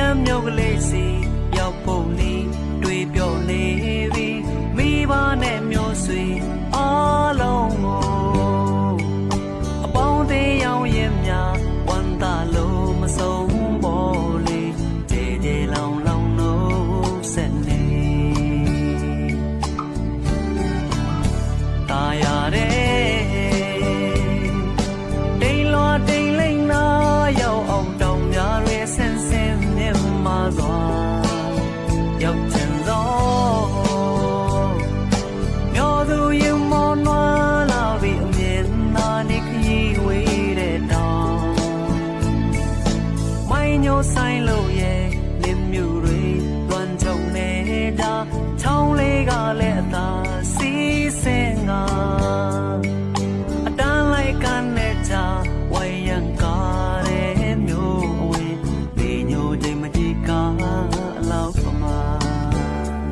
မ်းမြုပ်ကလေးစီရောက်ဖို့နီးတွေးပြောနေပြီမိဘနဲ့မျိုးဆွေအားလုံးကိုအပေါင်းသေးရောင်ရင်များဝမ်းသာလို့မဆုံးပေါ်လေတေတေလောင်လောင်လို့ဆက်နေตายရတဲ့တိမ်လွာတိမ်လိမ့်နာရောက်အောင်တောင်များရဲဆင်းဆင်းမြင်မာစွာရောက်ချင်သောမျောသူရင်မောနွားလာပြီးအမြင်သာနေခရီးဝေးတဲ့တောင်မိုင်းညိုဆိုင်လို့ရဲ့လင်းမြူတွေလွမ်းချုံနေတာချောင်းလေးကလည်းအသာစီးဆင်း